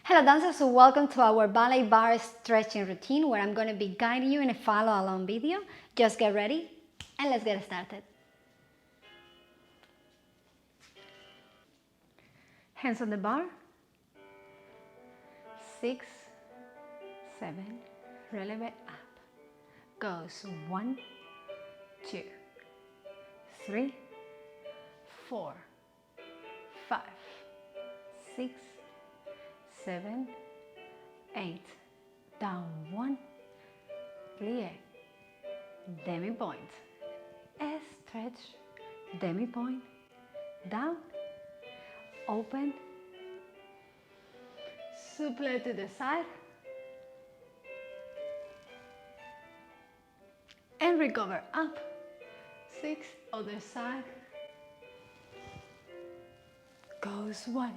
Hello dancers, so welcome to our ballet bar stretching routine where I'm going to be guiding you in a follow along video. Just get ready and let's get started. Hands on the bar. 6, 7, releve up. Goes 1, 2, 3, 4, 5, 6, 7, 8, down 1, plie, demi point, stretch, demi point, down, open, souplé to the side, and recover up, 6, other side, goes 1,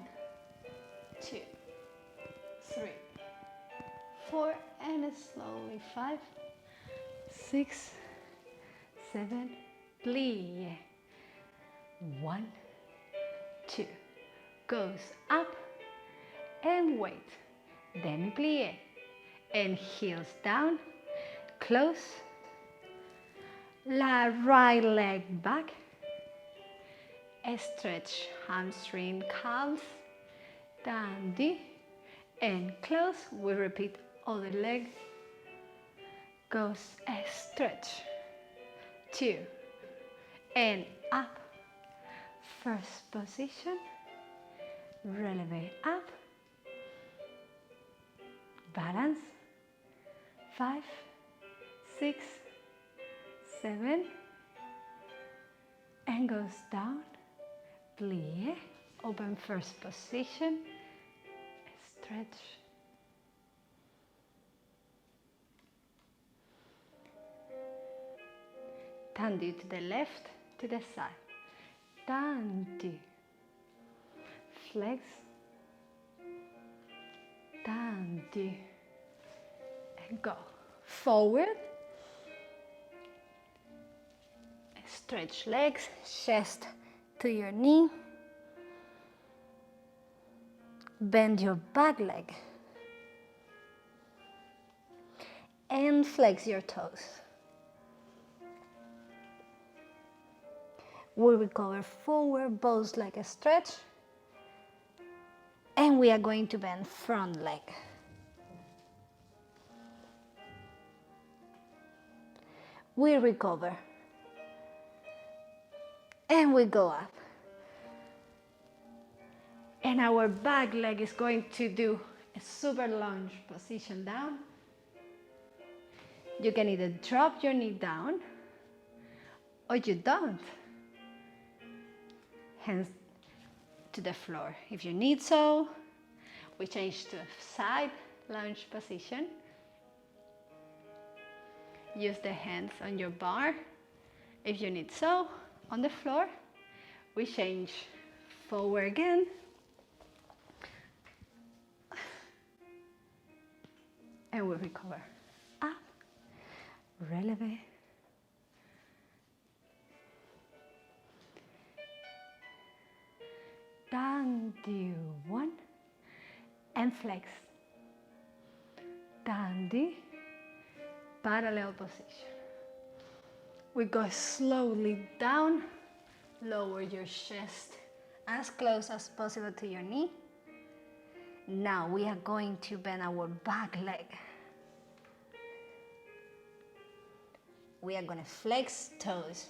2, 3, 4, and slowly 5, 6, 7, plie, 1, 2, goes up and wait, demi plie, and heels down, close, la right leg back, stretch hamstring, calves, dandy, and close. We repeat other leg, goes stretch, 2, and up, first position, releve up, balance, 5, 6, 7, and goes down, plie, open first position, stretch, dandy to the left, to the side, dandy, flex, dandy, and go forward, stretch legs, chest to your knee, bend your back leg, and flex your toes. We recover forward, both leg stretch, and we are going to bend front leg. We recover, and we go up. And our back leg is going to do a super lunge position down. You can either drop your knee down or you don't. Hands to the floor. If you need so, we change to a side lunge position. Use the hands on your bar. If you need so, on the floor, we change forward again. And we recover. Up, releve, dandy, 1, and flex, dandy, parallel position. We go slowly down, lower your chest as close as possible to your knee. Now we are going to bend our back leg. We are going to flex toes.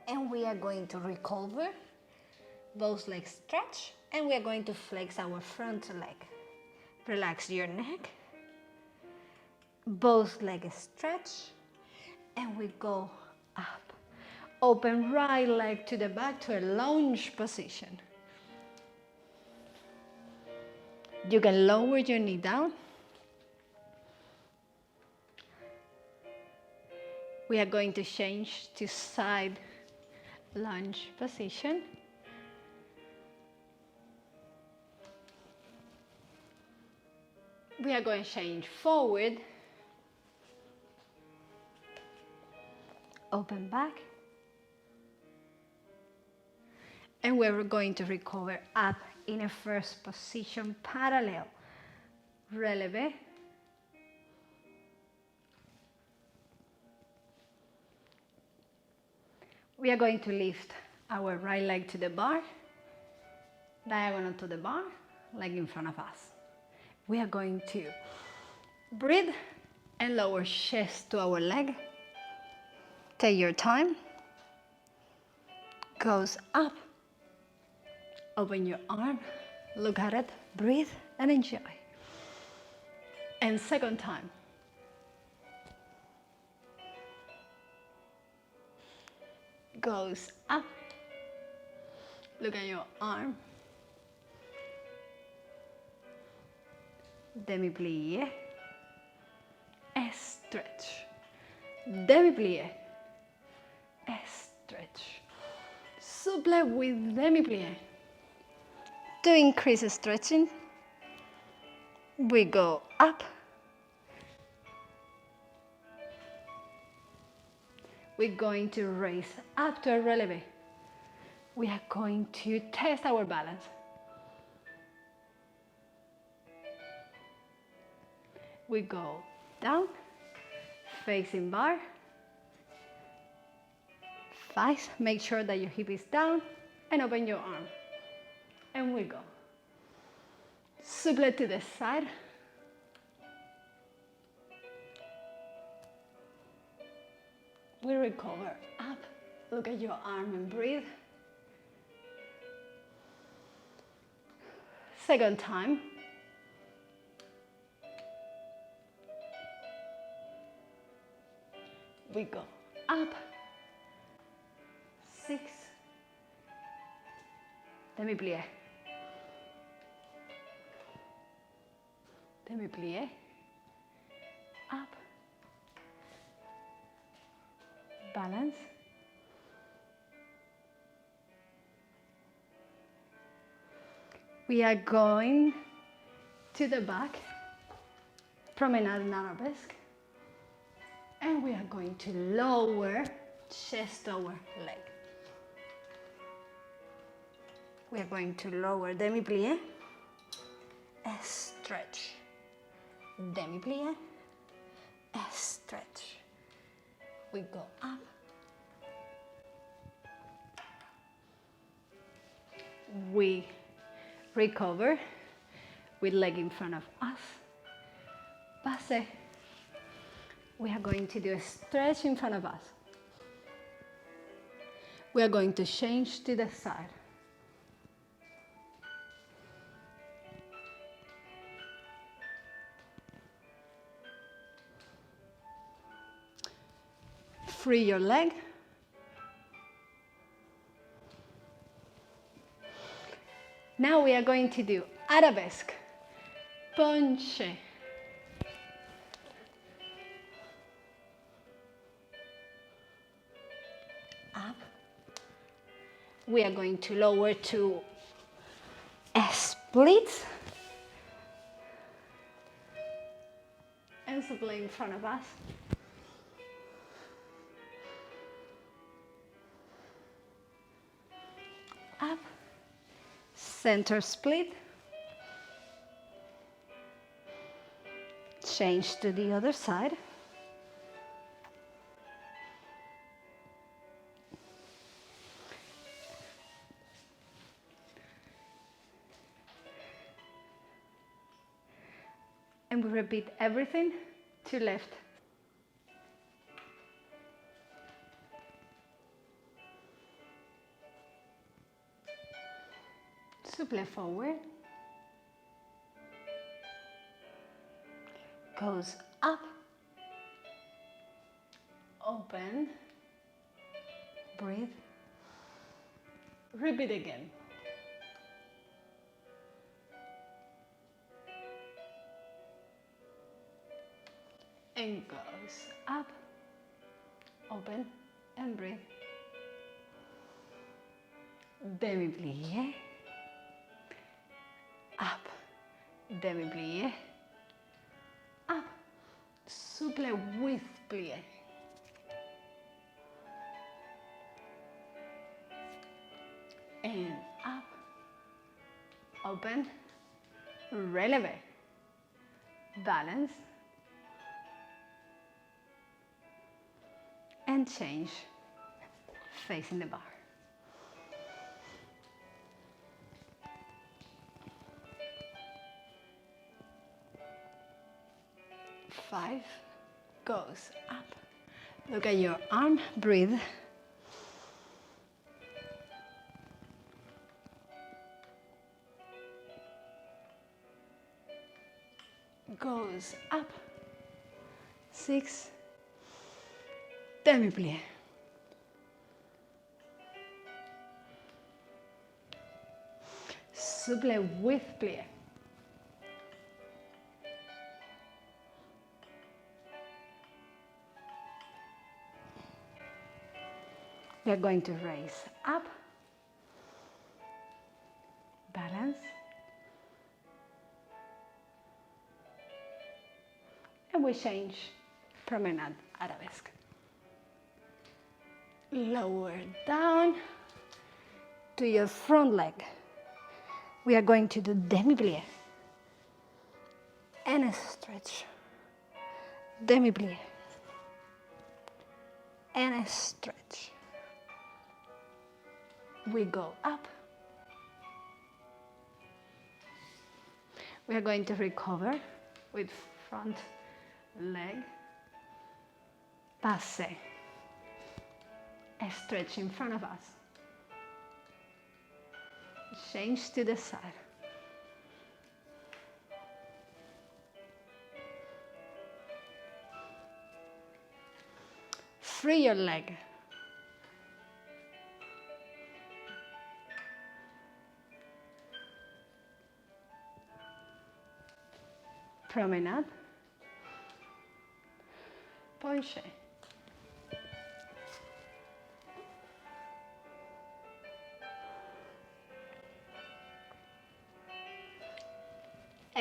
And we are going to recover, both legs stretch, and we are going to flex our front leg. Relax your neck, both legs stretch, and we go up. Open right leg to the back to a lunge position. You can lower your knee down. We are going to change to side lunge position. We are going to change forward, open back, and we're going to recover up in a first position parallel. Releve. We are going to lift our right leg to the bar, diagonal to the bar, leg in front of us. We are going to breathe and lower chest to our leg. Take your time. Goes up. Open your arm, look at it, breathe and enjoy. And second time. Goes up. Look at your arm. Demi Plié. Stretch. Demi Plié. Stretch. Souplé with Demi Plié. To increase stretching, we go up. We're going to raise up to a releve. We are going to test our balance. We go down, facing bar. 5, make sure that your hip is down and open your arm. And we go. Souplé to the side. We recover up. Look at your arm and breathe. Second time. We go up. 6. Demi Plié. Demi Plié. Up. Balance. We are going to the back, promenade in arabesque, and we are going to lower chest over leg. We are going to lower Demi Plié, stretch, Demi Plié, stretch. We go up. We recover with leg in front of us. Passe. We are going to do a stretch in front of us. We are going to change to the side. Free your leg. Now we are going to do arabesque, ponche. Up. We are going to lower to a split. And souplé in front of us. Up. Center split. Change to the other side. And we repeat everything to left. Souplé forward. Goes up. Open. Breathe. Repeat again. And goes up. Open and breathe. Demi Plié. Up. Demi Plié. Up. Souplé with plié. And up. open, releve, balance, and change, facing the bar. Five, goes up. Look at your arm, breathe. Goes up. 6, Demi Plié. Souplé with plié. We are going to raise up, balance, and we change promenade arabesque. Lower down to your front leg. We are going to do demi plié and a stretch, demi plié and a stretch. We go up. We are going to recover with front leg, passe, a stretch in front of us. Change to the side. Free your leg. Promenade, penché.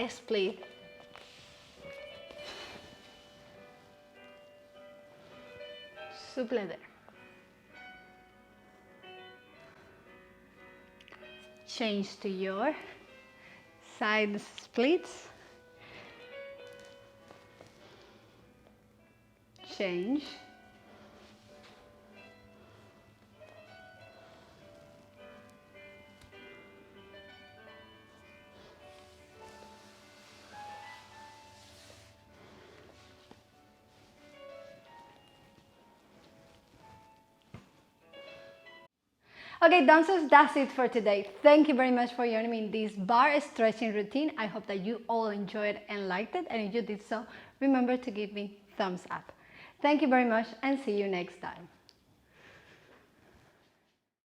Split. Souplé there. Change to your side splits. Change. Okay, dancers, that's it for today. Thank you very much for joining me in this bar stretching routine. I hope that you all enjoyed and liked it, and if you did so, remember to give me thumbs up. Thank you very much and see you next time.